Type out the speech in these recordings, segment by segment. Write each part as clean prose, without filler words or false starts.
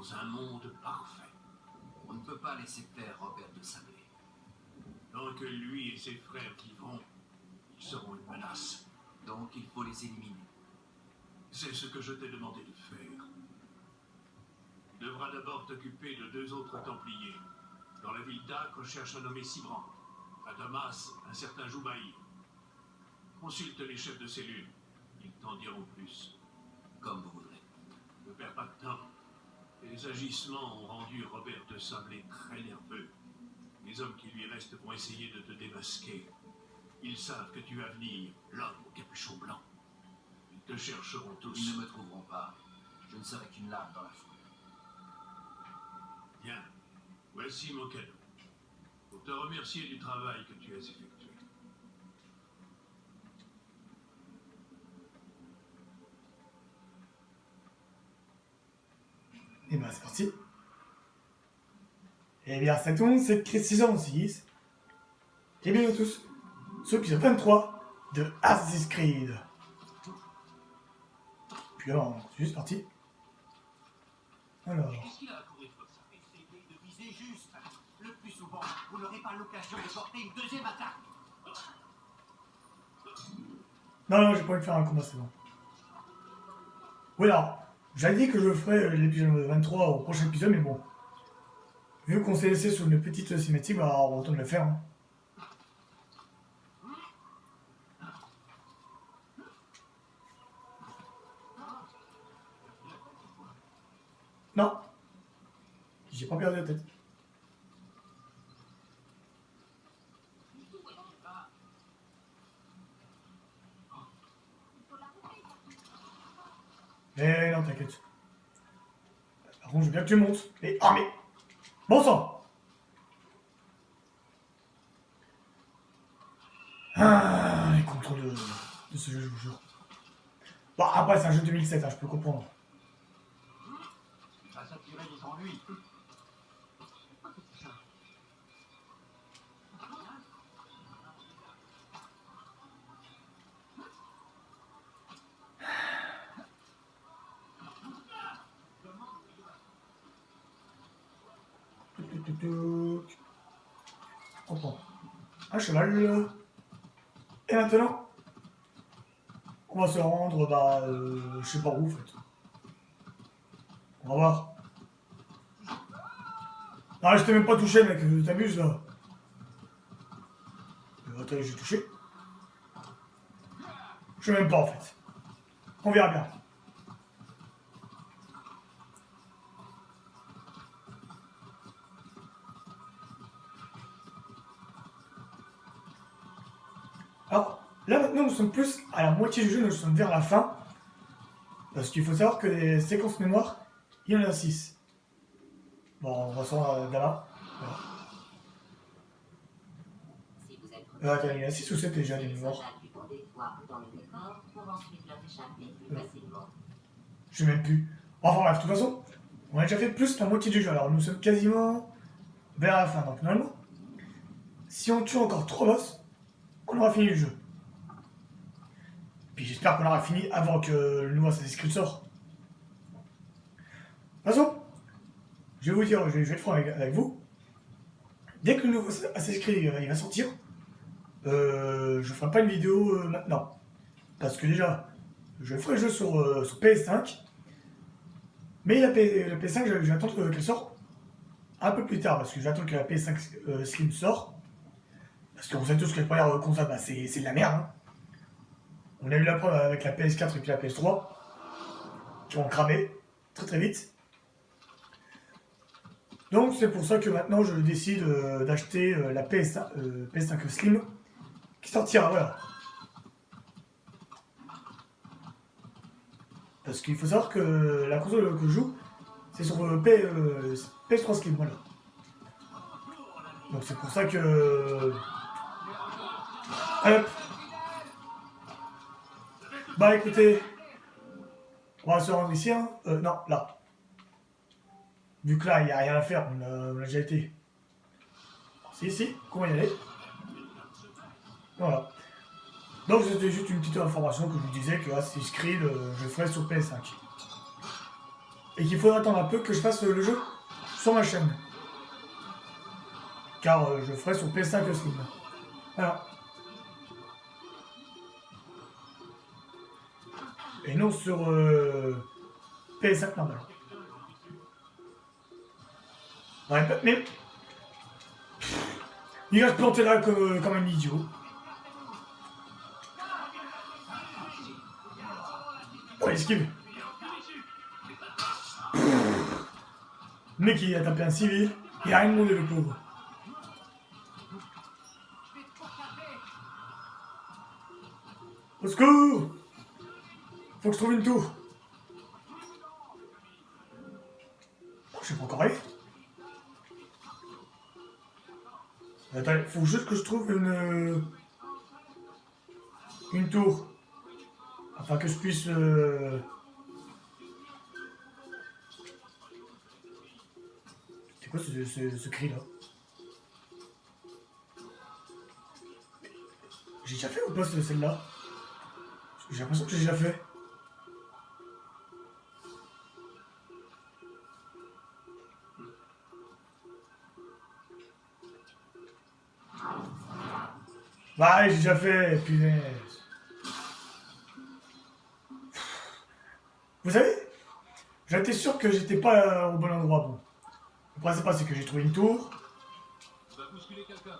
dans un monde parfait. On ne peut pas laisser faire Robert de Sablé. Tant que lui et ses frères vivront, ils seront une menace. Donc il faut les éliminer. C'est ce que je t'ai demandé de faire. Tu devras d'abord t'occuper de 2 autres Templiers. Dans la ville d'Acre, cherche un nommé Sibrand. À Damas, un certain Joubaï. Consulte les chefs de cellule. Ils t'en diront plus. Comme vous voudrez. Ne perds pas de temps. Les agissements ont rendu Robert de Sablé très nerveux. Les hommes qui lui restent vont essayer de te démasquer. Ils savent que tu vas venir, l'homme au capuchon blanc. Ils te chercheront tous. Ils ne me trouveront pas. Je ne serai qu'une lame dans la foule. Bien. Voici mon cadeau. Pour te remercier du travail que tu as effectué. Et ben c'est parti. Et bien c'est tout, c'est écrit 606. Et bien à tous, ce épisode 23 de Assassin's Creed. Puis alors, c'est juste parti. Alors. Qu'est-ce qu'il a à courir comme ça? Essayez de viser juste. Le plus souvent, vous n'aurez pas l'occasion de porter une deuxième attaque. Non, j'ai pas envie de faire un combat, c'est bon. Oui, alors, j'avais dit que je ferais l'épisode 23 au prochain épisode, mais bon. Vu qu'on s'est laissé sur une petite cinématique, bah, on retourne le faire. Hein. Non. J'ai pas perdu la tête. Mais non, t'inquiète. Par contre, je veux bien que tu montes. Mais, ah, mais... Bon sang. Ah, les contrôles de ce jeu, je vous jure. Bon, après, c'est un jeu 2007, hein, je peux comprendre. Ça s'attirer des ennuis. On prend un cheval. Et maintenant, on va se rendre, bah, je sais pas où, en fait. On va voir. Non, je t'ai même pas touché, mec, t'amuses, là. Attends, j'ai touché. Je sais même pas, en fait. On verra bien. Alors, là maintenant nous sommes plus à la moitié du jeu, nous sommes vers la fin. Parce qu'il faut savoir que les séquences mémoire, il y en a 6. Bon, on va s'en là-bas. Voilà. Attends, il y en a 6 ou 7 déjà les mémoires. Je sais même plus. Enfin bref, de toute façon, on a déjà fait plus de la moitié du jeu. Alors nous sommes quasiment vers la fin. Donc normalement, si on tue encore 3 boss, on aura fini le jeu. Puis j'espère qu'on aura fini avant que le nouveau Assassin's Creed sorte. De toute façon, je vais vous dire, je vais être franc avec vous. Dès que le nouveau Assassin's Creed il va sortir, je ferai pas une vidéo maintenant. Parce que déjà, je ferai le jeu sur PS5. Mais la PS5, je vais attendre qu'elle sorte un peu plus tard. Parce que j'attends que la PS5 Slim sorte. Parce que vous savez tous que les premières consoles, bah, c'est de la merde. Hein. On a eu la preuve avec la PS4 et puis la PS3. Qui vont cramer très très vite. Donc c'est pour ça que maintenant je décide d'acheter la PS5 Slim. Qui sortira, voilà. Parce qu'il faut savoir que la console que je joue, c'est sur PS3 Slim, voilà. Donc c'est pour ça que... Hop. Bah écoutez, on va se rendre ici, hein. Non, là. Vu que là, il n'y a rien à faire, on a déjà été. Si, comment y aller? Voilà. Donc c'était juste une petite information que je vous disais que Assassin's Creed, je le ferai sur PS5. et qu'il faudra attendre un peu que je fasse le jeu sur ma chaîne. Car je ferai sur PS5 Slim. Voilà. Et non sur PS5 normal. Ouais, mais... Il va se planter là comme un idiot. Ouais, esquive. Le mec il a tapé un civil, il a rien demandé le pauvre. Au secours! Faut que je trouve une tour. Oh, je suis pas encore arrivé. Attends, faut juste que je trouve une tour. Afin que je puisse... C'est quoi ce cri là? J'ai déjà fait ou pas celle-là? J'ai l'impression que j'ai déjà fait. Ouais, j'ai déjà fait, punaise. Vous savez, j'étais sûr que j'étais pas au bon endroit. Bon. Le principal, c'est que j'ai trouvé une tour. Va bousculer quelqu'un.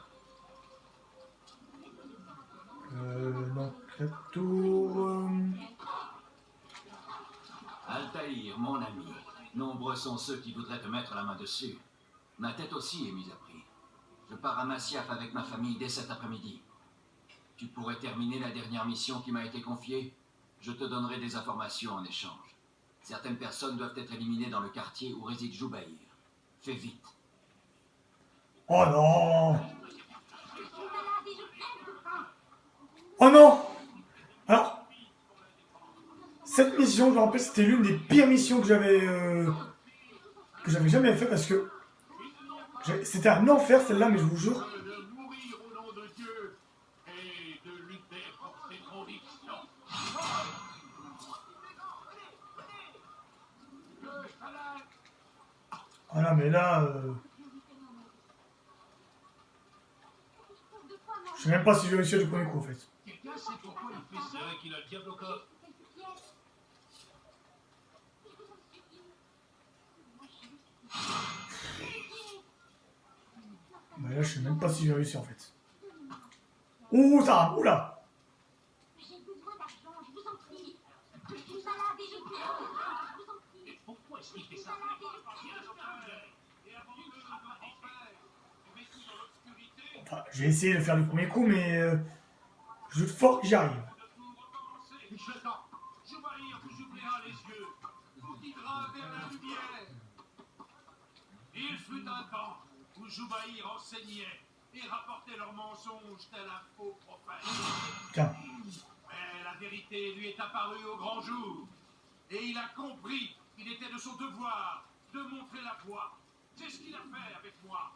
Donc, la tour... Altaïr, mon ami, nombreux sont ceux qui voudraient te mettre la main dessus. Ma tête aussi est mise à prix. Je pars à Masyaf avec ma famille dès cet après-midi. Tu pourrais terminer la dernière mission qui m'a été confiée. Je te donnerai des informations en échange. Certaines personnes doivent être éliminées dans le quartier où réside Joubaïr. Fais vite. Oh non! Oh non! Alors, cette mission, je me rappelle, c'était l'une des pires missions que j'avais jamais fait parce que c'était un enfer celle-là, mais je vous jure. De mourir au nom de Dieu et de lutter pour ses convictions. Ah non, mais là, je sais même pas si j'ai réussi à du premier coup en fait. Quelqu'un sait pourquoi il fait ça? C'est vrai qu'il a le diable au corps. Mais là, je sais même pas si j'ai réussi en fait. Ouh, ça, oula! J'ai besoin d'argent, je vous en prie. Je suis malade et je vous en prie. Pourquoi est-ce qu'il fait ça? Et avant que je dois en faire, vécu dans l'obscurité, Enfin, j'ai essayé de faire du premier coup, mais je doute fort que j'y arrive. de tout recommencer. Je t'en. Joubaïr vous ouvrira les yeux, vous guidera vers la lumière. Il fut un temps où Joubaïr enseignait et rapportait leurs mensonges tel un faux prophète. Tiens, Mais la vérité lui est apparue au grand jour. Et il a compris qu'il était de son devoir de montrer la voie. C'est ce qu'il a fait avec moi.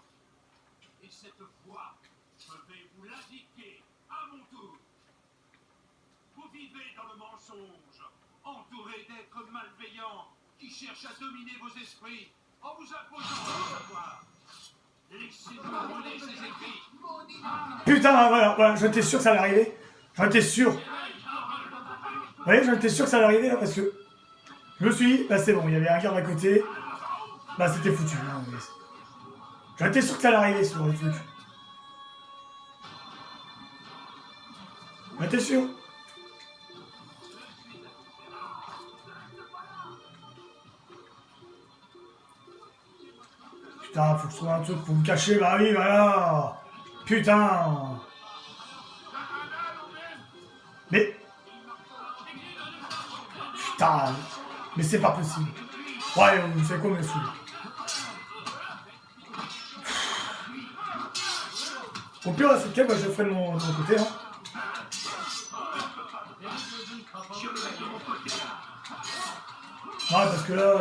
Et cette voie, je vais vous l'indiquer à mon tour. Vous vivez dans le mensonge, entouré d'êtres malveillants qui cherchent à dominer vos esprits en vous imposant leur savoir. Laissez-moi voler ces écrits. putain, voilà, j'en étais sûr que ça allait arriver. J'en étais sûr. Vous voyez, j'en étais sûr que ça allait arriver là parce que je me suis dit, bah c'est bon, il y avait un garde à côté. Bah c'était foutu. Hein, mais... J'en étais sûr que ça allait arriver sur le truc. J'en étais sûr. Putain, faut que je trouve un truc pour me cacher, bah oui, voilà. Putain. Mais... Putain. Mais c'est pas possible. Ouais, vous savez quoi, me saoule. Au pire, c'est quel, bah, je le ferai de mon côté. Hein. Ouais, parce que là...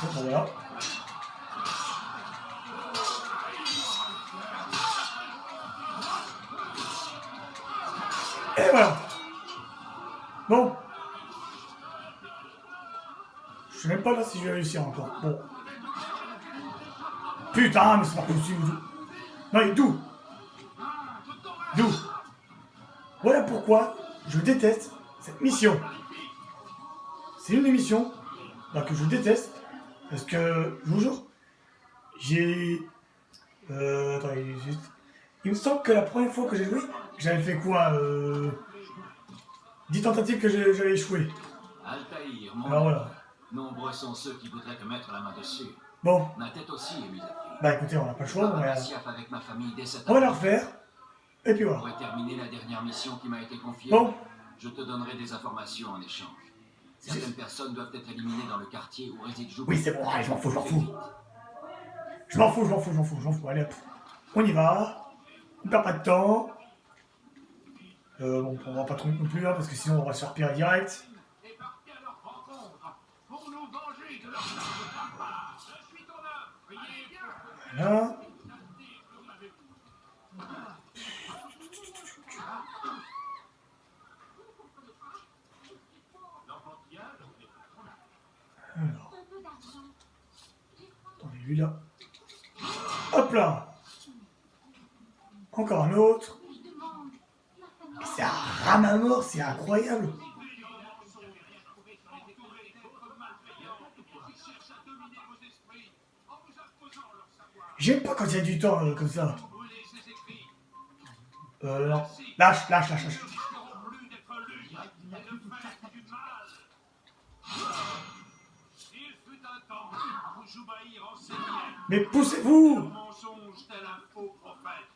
Bon, bah, voilà. Et voilà. Bon. Je sais même pas là si je vais réussir encore. Bon. Putain, mais c'est pas possible. Non, mais d'où? D'où? Voilà pourquoi je déteste cette mission. C'est une des missions là, que je déteste. Parce que, je vous jure, j'ai... attendez, il me semble que la première fois que j'ai joué, j'avais fait quoi 10 tentatives que j'avais échoué. Altaïr, mon Alors ami. voilà. Nombreux sont ceux qui voudraient te mettre la main dessus. Bon, Ma tête aussi est mise à prix. bah écoutez, on n'a pas le Je choix, pars à Masyaf avec ma famille dès cette on va la après-midi. refaire. Et puis Pour voilà. terminer la dernière mission qui m'a été confiée, Bon, je te donnerai des informations en échange. Certaines personnes doivent être éliminées dans le quartier où réside Jouba. oui c'est bon, allez, je m'en fous, je m'en fous. Je m'en fous, je m'en fous, je m'en fous, je m'en fous. Allez hop, on y va. On perd pas de temps. Bon, on va pas trop non plus, hein, parce que sinon on va se faire repérer direct. Et partez à leur rencontre pour nous venger de leur part. Je suis ton âme. Priez bien. Voilà. Alors, Un peu d'argent. attendez, lui là. Hop là. Encore un autre. Je demande. Ma famille. C'est un rame à mort, c'est incroyable. J'aime pas quand il y a du temps comme ça. Non. Lâche, lâche, lâche, lâche. Il fut un temps où Joubaïr enseignait Mais poussez-vous. le mensonge tel un faux prophète.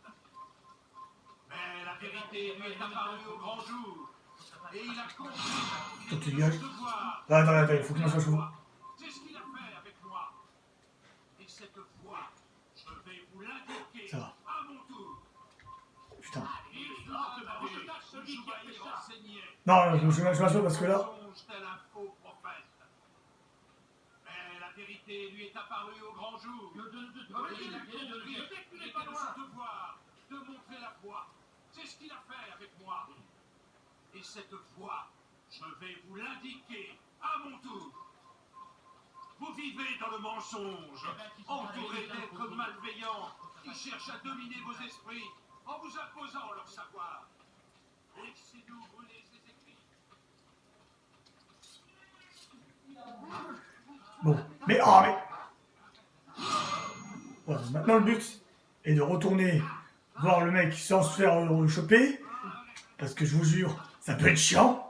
Mais la vérité lui est apparue au grand jour. Et il a compris Toi, tu qu'il dégages. était son devoir. Attends, il faut que je sois chaud. C'est ce qu'il a fait avec moi. Et cette fois, je vais vous l'indiquer Ça va. à mon tour. Putain. Il fut un temps où Joubaïr enseignait Non, je m'assois parce que là. mensonge tel un faux prophète. Mais la vérité lui est apparue au grand jour. Et il a compris qu'il était de son devoir de montrer la voie. C'est ce qu'il a fait avec moi. Et cette voie, je vais vous l'indiquer à mon tour. Vous vivez dans le mensonge, entouré d'êtres malveillants qui cherchent à dominer vos esprits en vous imposant leur savoir. Laissez-nous brûler ces écrits. Bon. Mais, oh, mais. Voilà, maintenant le but est de retourner voir le mec sans se faire choper. Parce que je vous jure, ça peut être chiant.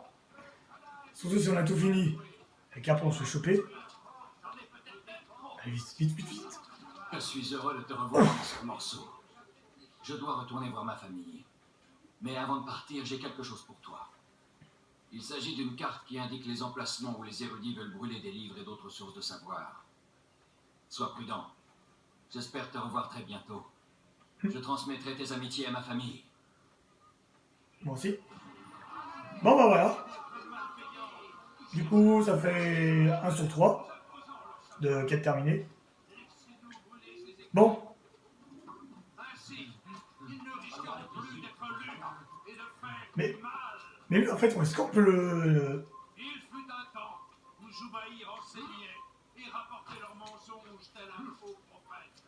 Surtout si on a tout fini. Et qu'après on se fait choper. Allez, vite, vite, vite, vite. Je suis heureux de te revoir dans ce morceau. Je dois retourner voir ma famille. Mais avant de partir, j'ai quelque chose pour toi. Il s'agit d'une carte qui indique les emplacements où les érudits veulent brûler des livres et d'autres sources de savoir. Sois prudent. J'espère te revoir très bientôt. Je transmettrai tes amitiés à ma famille. Moi aussi. Bon bah voilà. Du coup, ça fait 1 sur 3 de quête terminée. Bon. Ainsi, ils ne risqueront plus d'être lus et de faire Mais- du mal. Mais lui, en fait, est-ce qu'on peut le... Il fut un temps où Joubaïr enseignait et rapportait leurs mensonges tel un faux prophète.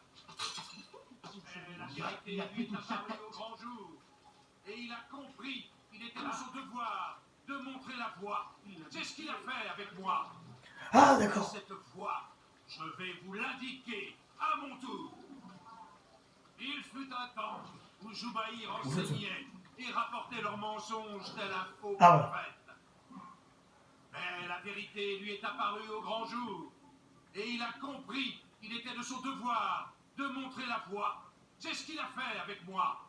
Mais la vérité lui est apparue au grand jour. Et il a compris qu'il était de son devoir de montrer la voie. C'est ce qu'il a fait avec moi. Ah, d'accord. Cette voie, je vais vous l'indiquer à mon tour. Il fut un temps où Joubaïr enseignait et rapportait leurs mensonges tel un faux Ah ouais. prophète. Mais la vérité lui est apparue au grand jour. Et il a compris qu'il était de son devoir de montrer la voie. C'est ce qu'il a fait avec moi.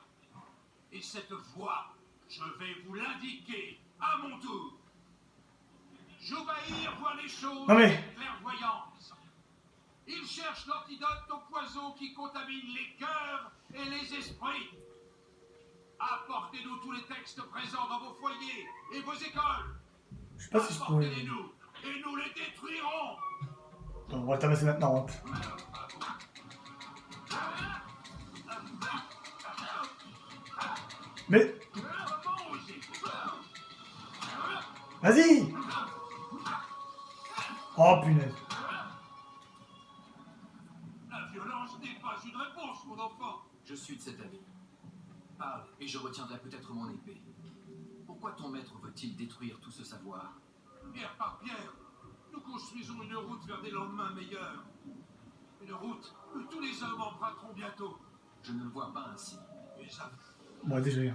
Et cette voie, je vais vous l'indiquer à mon tour. Joubaïr voit les choses Non mais- avec clairvoyance. Il cherche l'antidote au poison qui contamine les cœurs et les esprits. Apportez-nous tous les textes présents dans vos foyers et vos écoles. Je sais pas si je pourrais... Apportez-les-nous et nous les détruirons. Bon, on va le tabasser maintenant. Hop. Mais... Vas-y! Oh punaise. La violence n'est pas une réponse, mon enfant. Je suis de cet avis. Parle, et je retiendrai peut-être mon épée. Pourquoi ton maître veut-il détruire tout ce savoir? Pierre par pierre, nous construisons une route vers des lendemains meilleurs. Une route que tous les hommes emprunteront bientôt. Je ne le vois pas ainsi. Mais ça Bon, déjà,